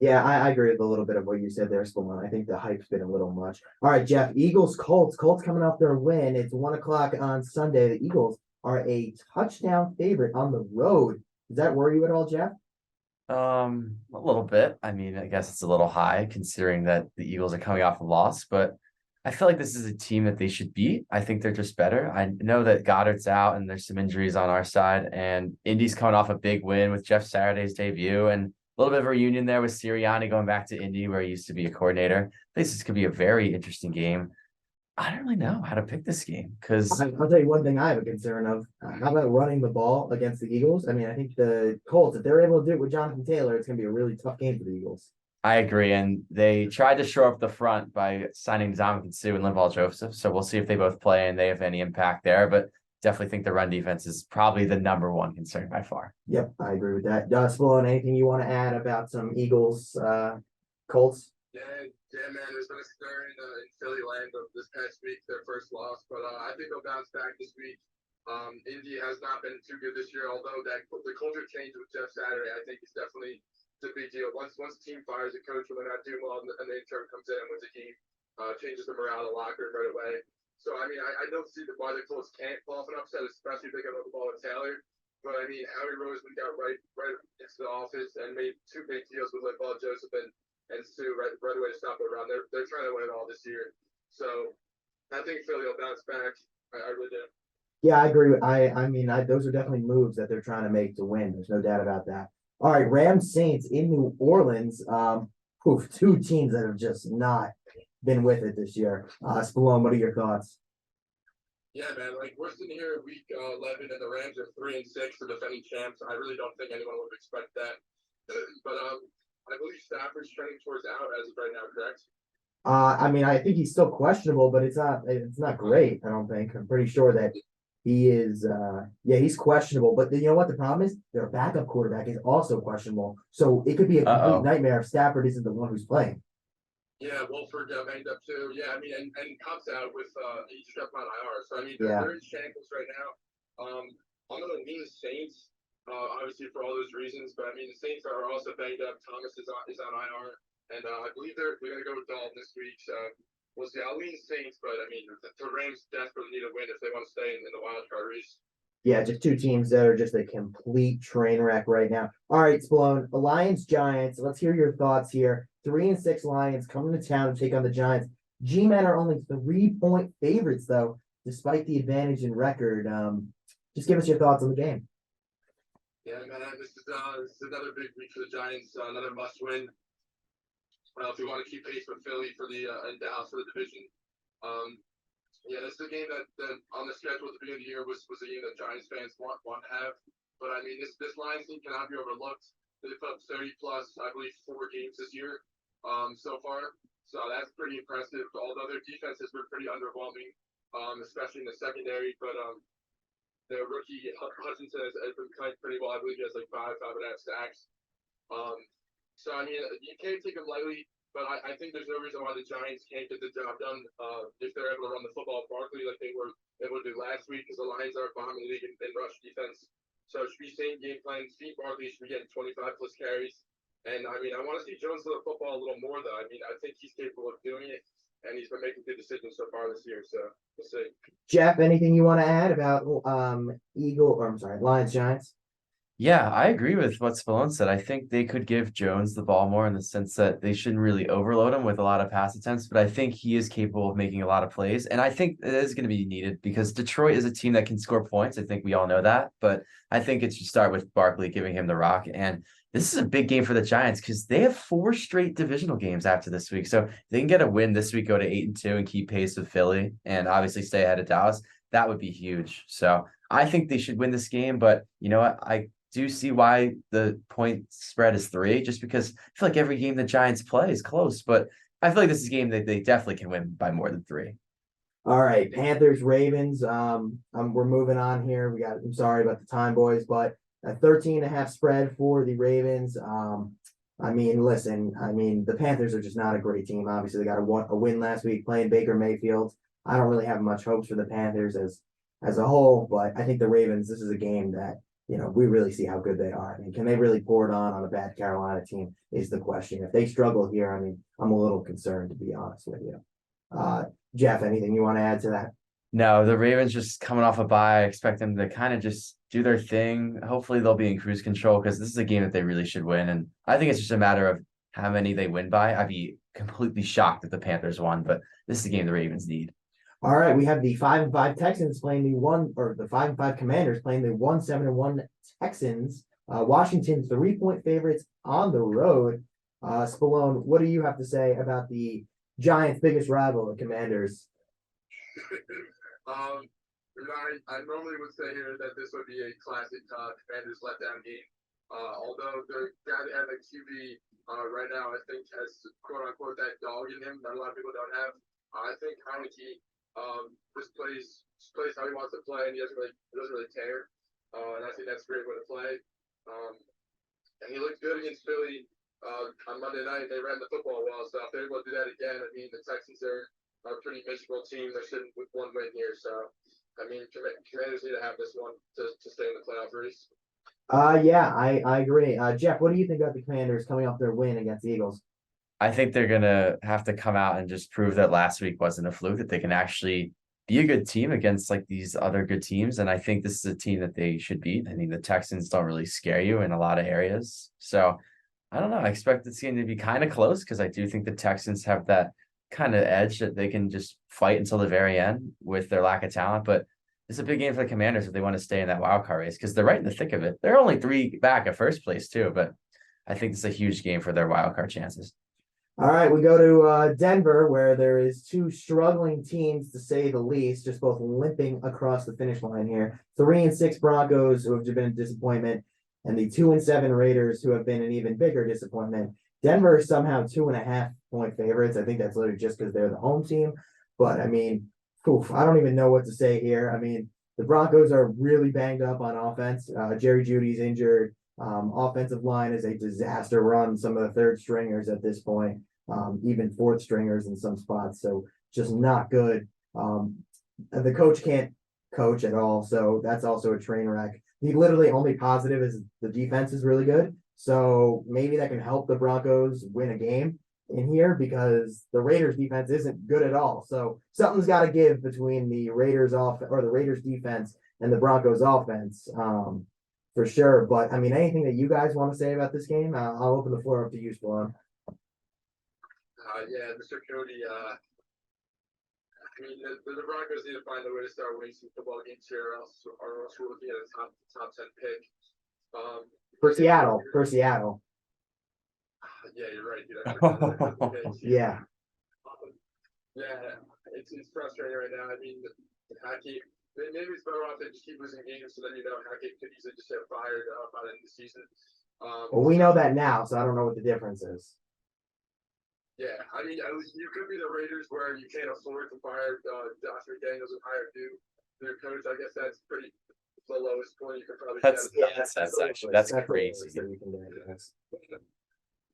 Yeah, I agree with a little bit of what you said there, Spallone. I think the hype's been a little much. All right, Jeff, Eagles, Colts. Colts coming off their win. It's 1 o'clock on Sunday. The Eagles are a touchdown favorite on the road. Does that worry you at all, Jeff? A little bit. I mean, I guess it's a little high considering that the Eagles are coming off a loss, but I feel like this is a team that they should beat. I think they're just better. I know that Goddard's out and there's some injuries on our side, and Indy's coming off a big win with Jeff Saturday's debut and a little bit of a reunion there with Sirianni going back to Indy where he used to be a coordinator. I think this could be a very interesting game. I don't really know how to pick this game because I'll tell you one thing I have a concern of. How about running the ball against the Eagles? I mean, I think the Colts, if they're able to do it with Jonathan Taylor, it's going to be a really tough game for the Eagles. I agree. And they tried to shore up the front by signing Ndamukong Suh and Linval Joseph. So we'll see if they both play and they have any impact there. But definitely think the run defense is probably the number one concern by far. Yep, I agree with that. Spillone, anything you want to add about some Eagles, Colts? Yeah, man. There's been a stir in Philly land of this past week, their first loss, but I think they'll bounce back this week. Indy has not been too good this year, although the culture change with Jeff Saturday, I think, is definitely a big deal. Once the team fires a coach when they're not doing well, and the intern comes in and wins a game, changes the morale of the locker room right away. So I mean, I don't see why the Colts can't pull off an upset, especially if they get on the ball with Taylor. But I mean, Howie Roseman got right into the office and made two big deals with Linval Joseph and Sue right away to stop the run. They're trying to win it all this year. So I think Philly will bounce back. I really do. Yeah, I agree. I mean, those are definitely moves that they're trying to make to win. There's no doubt about that. All right, Rams Saints in New Orleans. Two teams that have just not been with it this year. Spallone, what are your thoughts? Yeah, man. Like we're sitting here at week 11, and the Rams are 3-6, the defending champs. I really don't think anyone would expect that. But I believe Stafford's trending towards out as of right now, correct? I mean, I think he's still questionable, but it's not great. I don't think. I'm pretty sure that he is. He's questionable. But you know what the problem is? Their backup quarterback is also questionable. So it could be a complete nightmare if Stafford isn't the one who's playing. Yeah, Wolford got banged up too. Yeah, I mean, and Cup's out with he just got on IR. So I mean, they're in shambles right now. I'm gonna lean the Saints, obviously for all those reasons. But I mean, the Saints are also banged up. Thomas is on IR, and I believe they're gonna go with Dalton this week. So we'll see. I'll lean Saints, but I mean, the Rams desperately need a win if they want to stay in the wild card race. Yeah, just two teams that are just a complete train wreck right now. All right, Spallone, the Lions Giants. Let's hear your thoughts here. 3-6 Lions coming to town to take on the Giants. G-Men are only 3-point favorites, though, despite the advantage in record. Just give us your thoughts on the game. Yeah, man, this is another big week for the Giants. Another must-win. If we want to keep pace with Philly for the and Dallas for the division. Yeah, this is a game that on the schedule at the beginning of the year was a game that Giants fans want to have. But I mean, this Lions team cannot be overlooked. They've put up 30 plus, I believe, 4 games this year so far. So that's pretty impressive. Although their defenses were pretty underwhelming, especially in the secondary. But their rookie Hutchinson has been playing pretty well. I believe he has like 5.5 sacks. So I mean, you can't take him lightly. But I think there's no reason why the Giants can't get the job done if they're able to run the football Barkley like they were able to do last week, because the Lions are bottom of the league in rush defense. So it should be same game plan. Steve Barkley should be getting 25 plus carries. And I mean, I want to see Jones throw the football a little more, though. I mean, I think he's capable of doing it, and he's been making good decisions so far this year. So we'll see. Jeff, anything you want to add about Lions Giants? Yeah, I agree with what Spallone said. I think they could give Jones the ball more in the sense that they shouldn't really overload him with a lot of pass attempts, but I think he is capable of making a lot of plays. And I think it is going to be needed because Detroit is a team that can score points. I think we all know that, but I think it should start with Barkley giving him the rock. And this is a big game for the Giants because they have 4 straight divisional games after this week. So if they can get a win this week, go to 8-2 and keep pace with Philly and obviously stay ahead of Dallas. That would be huge. So I think they should win this game, but you know what? I do see why the point spread is 3, just because I feel like every game the Giants play is close, but I feel like this is a game that they definitely can win by more than 3. All right, Panthers, Ravens. We're moving on here. I'm sorry about the time, boys, but a 13.5 spread for the Ravens. I mean, listen, the Panthers are just not a great team. Obviously, they got a win last week playing Baker Mayfield. I don't really have much hopes for the Panthers as a whole, but I think the Ravens, this is a game that, we really see how good they are. I mean, can they really pour it on a bad Carolina team is the question. If they struggle here, I mean, I'm a little concerned, to be honest with you. Jeff, anything you want to add to that? No, the Ravens just coming off a bye. I expect them to kind of just do their thing. Hopefully they'll be in cruise control because this is a game that they really should win. And I think it's just a matter of how many they win by. I'd be completely shocked if the Panthers won, but this is a game the Ravens need. All right, we have the 5-5 Texans playing the 5-5 Commanders playing the 1-7-1 Texans. Washington 3-point favorites on the road. Spallone, what do you have to say about the Giants' biggest rival, the Commanders? I normally would say here that this would be a classic Commanders letdown game. Although the guy that has a QB right now, I think has quote unquote that dog in him that a lot of people don't have. I think Heineke just plays how he wants to play, and he doesn't really care. And I think that's a great way to play. And he looked good against Philly on Monday night. They ran the football well, so if they're able to do that again, I mean, the Texans are a pretty miserable team. They're sitting with one win here, so I mean, Commanders need to have this one to stay in the playoff race. Yeah, I agree. Jeff, what do you think about the Commanders coming off their win against the Eagles? I think they're gonna have to come out and just prove that last week wasn't a fluke, that they can actually be a good team against like these other good teams. And I think this is a team that they should beat. I mean, the Texans don't really scare you in a lot of areas. So I don't know. I expect this game to be kind of close because I do think the Texans have that kind of edge that they can just fight until the very end with their lack of talent. But it's a big game for the Commanders if they want to stay in that wild card race because they're right in the thick of it. They're only 3 back at first place too, but I think it's a huge game for their wild card chances. All right, we go to Denver, where there is 2 struggling teams, to say the least, just both limping across the finish line here. 3-6 Broncos, who have been a disappointment, and the 2-7 Raiders, who have been an even bigger disappointment. Denver is somehow 2.5-point favorites. I think that's literally just because they're the home team. But I mean, I don't even know what to say here. I mean, the Broncos are really banged up on offense. Jerry Jeudy's injured. Offensive line is a disaster run. Some of the third stringers at this point, even fourth stringers in some spots. So just not good. The coach can't coach at all. So that's also a train wreck. The literally only positive is the defense is really good. So maybe that can help the Broncos win a game in here because the Raiders defense isn't good at all. So something's got to give between the Raiders the Raiders defense and the Broncos offense. For sure. But I mean, anything that you guys want to say about this game? I'll open the floor up to you, Spallone. Yeah, Mr. Cody. I mean, the Broncos need to find a way to start winning some football games here, or else we're looking at a top 10 pick. For Seattle. Yeah, you're right. Yeah. Yeah, it's frustrating right now. I mean, maybe it's better off to just keep losing games so then Hackett could easily just get fired by the end of the season. Well, we know that now, so I don't know what the difference is. Yeah, I mean, you could be the Raiders where you can't afford to fire Josh McDaniels and hire new coach. I guess that's pretty the lowest point you could probably get. That's crazy.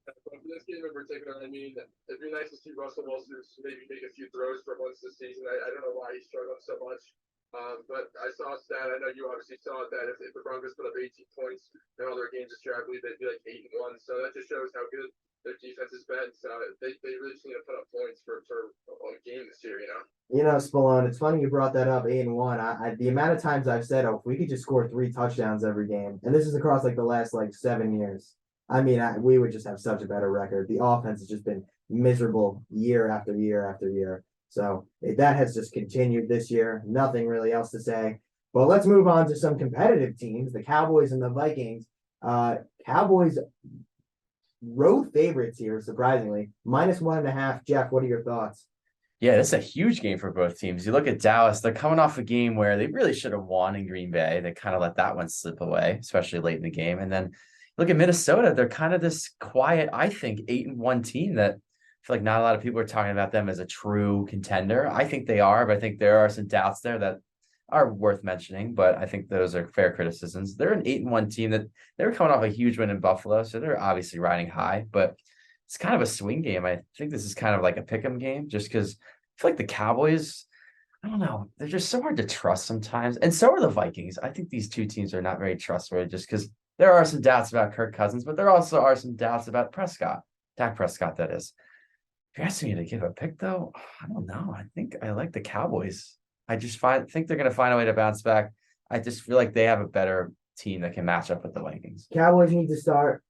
But for this game in particular, I mean, it'd be nice to see Russell Wilson maybe make a few throws for once this season. I don't know why he's struggling so much. But I saw a stat. I know you obviously saw it, that if the Broncos put up 18 points in all their games this year, I believe they'd be like 8-1. So that just shows how good their defense has been. So they really just need to put up points for a game this year, you know? You know, Spallone, it's funny you brought that up, 8-1. The amount of times I've said, if we could just score 3 touchdowns every game, and this is across like the last 7 years. I mean, we would just have such a better record. The offense has just been miserable year after year after year. So that has just continued this year. Nothing really else to say. But let's move on to some competitive teams, the Cowboys and the Vikings. Cowboys road favorites here, surprisingly. -1.5. Jeff, what are your thoughts? Yeah, this is a huge game for both teams. You look at Dallas, they're coming off a game where they really should have won in Green Bay. They kind of let that one slip away, especially late in the game. And then look at Minnesota. They're kind of this quiet, I think, 8-1 team that I feel like not a lot of people are talking about them as a true contender. I think they are, but I think there are some doubts there that are worth mentioning, but I think those are fair criticisms. They're an 8-1 team that they were coming off a huge win in Buffalo, so they're obviously riding high, but it's kind of a swing game. I think this is kind of like a pick'em game just because I feel like the Cowboys, I don't know, they're just so hard to trust sometimes. And so are the Vikings. I think these two teams are not very trustworthy just because there are some doubts about Kirk Cousins, but there also are some doubts about Dak Prescott, that is. If you're asking me to give a pick, though, I don't know. I think I like the Cowboys. I just think they're going to find a way to bounce back. I just feel like they have a better team that can match up with the Vikings. Cowboys need to start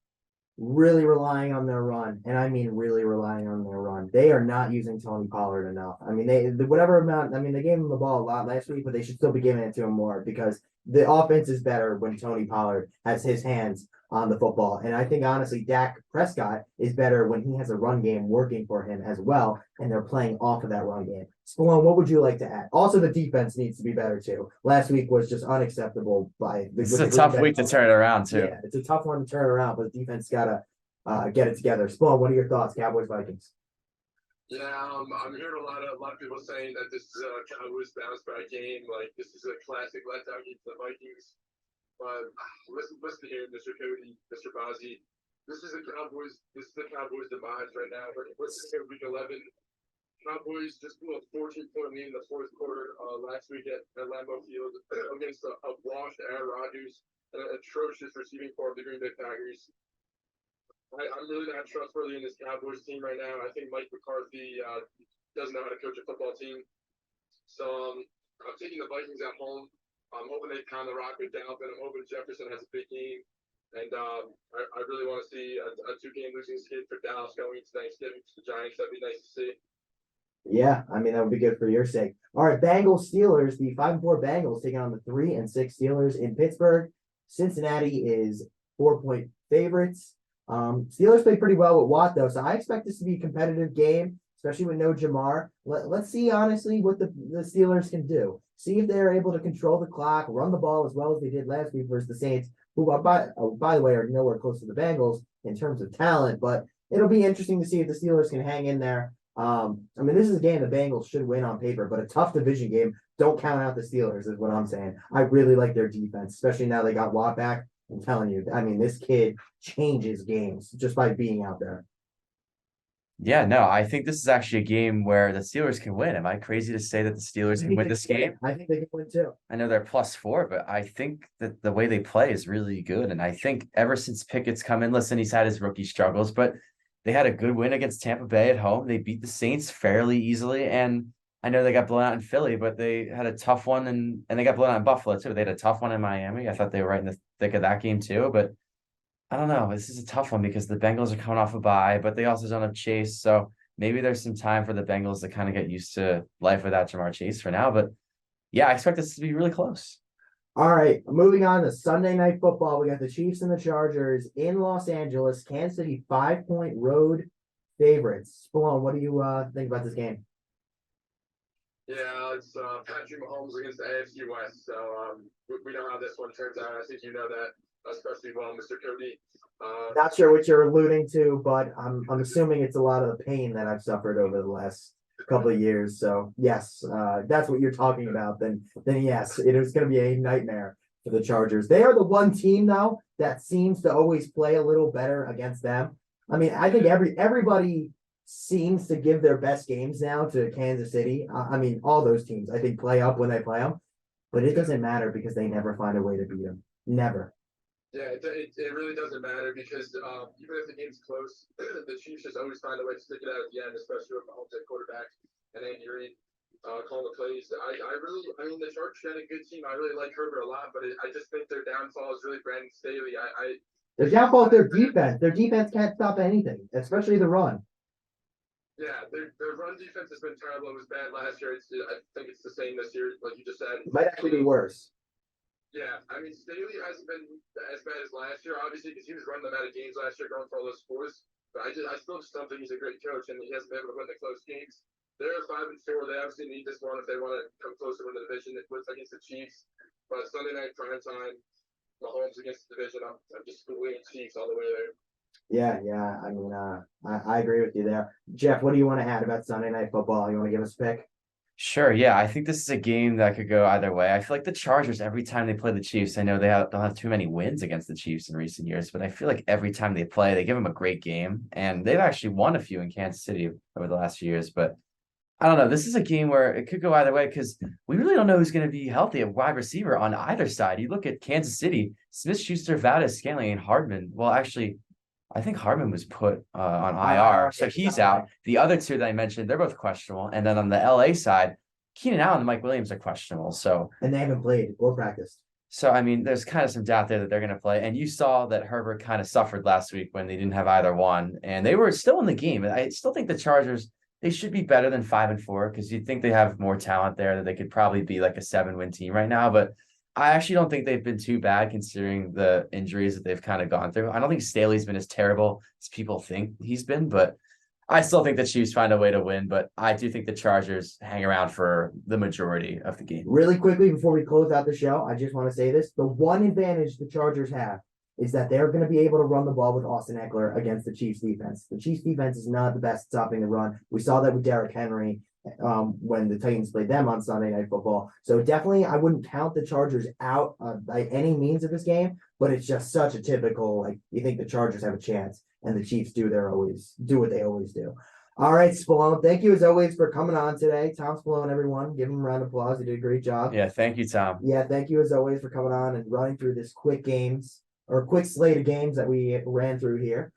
really relying on their run, and I mean really relying on their run. They are not using Tony Pollard enough. I mean, whatever amount. I mean, they gave him the ball a lot last week, but they should still be giving it to him more because the offense is better when Tony Pollard has his hands on the football. And I think honestly, Dak Prescott is better when he has a run game working for him as well, and they're playing off of that run game. Spallone, what would you like to add? Also, the defense needs to be better too. Last week was just unacceptable by the. This is a tough week to turn it around too. Yeah, it's a tough one to turn around, but the defense gotta get it together. Spallone, what are your thoughts? Cowboys Vikings. Yeah, I'm hearing a lot of people saying that this is a Cowboys bounce back game. Like this is a classic letdown game for the Vikings. But listen here, Mr. Cody, Mr. Bozzy. This is the Cowboys demise right now. Listen here, week 11. Cowboys just blew a 14-point lead in the fourth quarter last week at Lambeau Field against a washed Aaron Rodgers and an atrocious receiving core of the Green Bay Packers. I'm really not trustworthy in this Cowboys team right now. I think Mike McCarthy doesn't know how to coach a football team. So I'm taking the Vikings at home. I'm hoping they pound the rock with Dalvin. I'm hoping Jefferson has a big game. And I really want to see a 2-game losing skid for Dallas going into Thanksgiving to the Giants. That'd be nice to see. Yeah, I mean, that would be good for your sake. All right, Bengals Steelers, the 5-4 Bengals taking on the 3-6 Steelers in Pittsburgh. Cincinnati is 4-point favorites. Steelers played pretty well with Watt, though, so I expect this to be a competitive game, especially with no Jamar. Let's see, honestly, what the Steelers can do. See if they're able to control the clock, run the ball as well as they did last week versus the Saints, who, by the way, are nowhere close to the Bengals in terms of talent. But it'll be interesting to see if the Steelers can hang in there. I mean, this is a game the Bengals should win on paper, but a tough division game. Don't count out the Steelers, is what I'm saying. I really like their defense, especially now they got Watt back. I'm telling you, I mean, this kid changes games just by being out there. Yeah, no, I think this is actually a game where the Steelers can win. Am I crazy to say that the Steelers can win this game? I think they can win too. I know they're +4, but I think that the way they play is really good. And I think ever since Pickett's come in, listen, he's had his rookie struggles, but they had a good win against Tampa Bay at home. They beat the Saints fairly easily. And I know they got blown out in Philly, but they had a tough one and they got blown out in Buffalo too. They had a tough one in Miami. I thought they were right in the thick of that game too, but I don't know. This is a tough one because the Bengals are coming off a bye, but they also don't have Chase. So maybe there's some time for the Bengals to kind of get used to life without Jamar Chase for now. But yeah, I expect this to be really close. All right, moving on to Sunday Night Football. We got the Chiefs and the Chargers in Los Angeles. Kansas City 5-point road favorites. Spallone, what do you think about this game? Yeah, it's Patrick Mahomes against the AFC West. So we know how this one turns out. I think you know that especially well, Mr. Cody. Not sure what you're alluding to, but I'm assuming it's a lot of the pain that I've suffered over the last couple of years. So yes, that's what you're talking about. Then yes, it is going to be a nightmare for the Chargers. They are the one team though that seems to always play a little better against them. I mean, I think everybody seems to give their best games now to Kansas City. I mean, all those teams I think play up when they play them, but it doesn't matter because they never find a way to beat them. Never. Yeah, it really doesn't matter because even if the game's close, the Chiefs just always find a way to stick it out at the end, especially with Mahomes at quarterback and Andy Reid calling the plays. I mean, the Chargers had a good team. I really like Herbert a lot, but I just think their downfall is really Brandon Staley. Their downfall is their defense. Their defense can't stop anything, especially the run. Yeah, their run defense has been terrible. It was bad last year. I think it's the same this year, like you just said. It might actually be worse. Yeah, I mean, Staley hasn't been as bad as last year, obviously, because he was running them out of games last year, going for all those scores. But I still just don't think he's a great coach, and he hasn't been able to win the close games. They're 5-4. They obviously need this one if they want to come close to win the division. It was against the Chiefs, but Sunday night prime time, Mahomes against the division. I'm just leaning Chiefs all the way there. Yeah. I mean, I agree with you there. Jeff, what do you want to add about Sunday Night Football? You want to give us a pick? Sure. Yeah, I think this is a game that could go either way. I feel like the Chargers, every time they play the Chiefs, I know don't have too many wins against the Chiefs in recent years, but I feel like every time they play, they give them a great game. And they've actually won a few in Kansas City over the last few years. But I don't know. This is a game where it could go either way because we really don't know who's going to be healthy at wide receiver on either side. You look at Kansas City, Smith-Schuster, Valdez-Scantling, and Hardman. Well, actually, I think Hardman was put on IR, so he's out. The other two that I mentioned, they're both questionable. And then on the LA side, Keenan Allen and Mike Williams are questionable. So And they haven't played or practiced. I mean, there's kind of some doubt there that they're going to play. And you saw that Herbert kind of suffered last week when they didn't have either one, and they were still in the game. I still think the Chargers, they should be better than 5-4 because you'd think they have more talent there, that they could probably be like a 7-win team right now. But I actually don't think they've been too bad considering the injuries that they've kind of gone through. I don't think Staley's been as terrible as people think he's been, but I still think the Chiefs find a way to win. But I do think the Chargers hang around for the majority of the game. Really quickly before we close out the show, I just want to say this. The one advantage the Chargers have is that they're going to be able to run the ball with Austin Eckler against the Chiefs defense. The Chiefs defense is not the best at stopping the run. We saw that with Derrick Henry when the Titans played them on Sunday Night Football. So definitely I wouldn't count the Chargers out by any means of this game, but it's just such a typical, like, you think the Chargers have a chance and the Chiefs do what they always do. All right, Spallone, thank you as always for coming on today. Tom Spallone, everyone, give him a round of applause. He did a great job. Yeah, thank you, Tom. Yeah, thank you as always for coming on and running through this quick slate of games that we ran through here.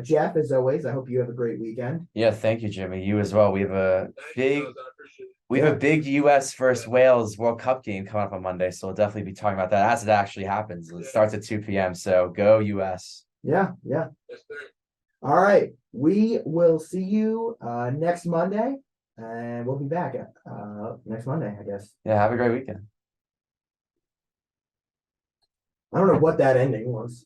Jeff, as always, I hope you have a great weekend. Yeah, thank you, Jimmy. You as well. We have a big I appreciate it. big US versus Wales World Cup game coming up on Monday, so we'll definitely be talking about that as it actually happens. It starts at 2 p.m. So go US. Yeah. Yes, sir. All right. We will see you next Monday, and we'll be back next Monday, I guess. Yeah, have a great weekend. I don't know what that ending was.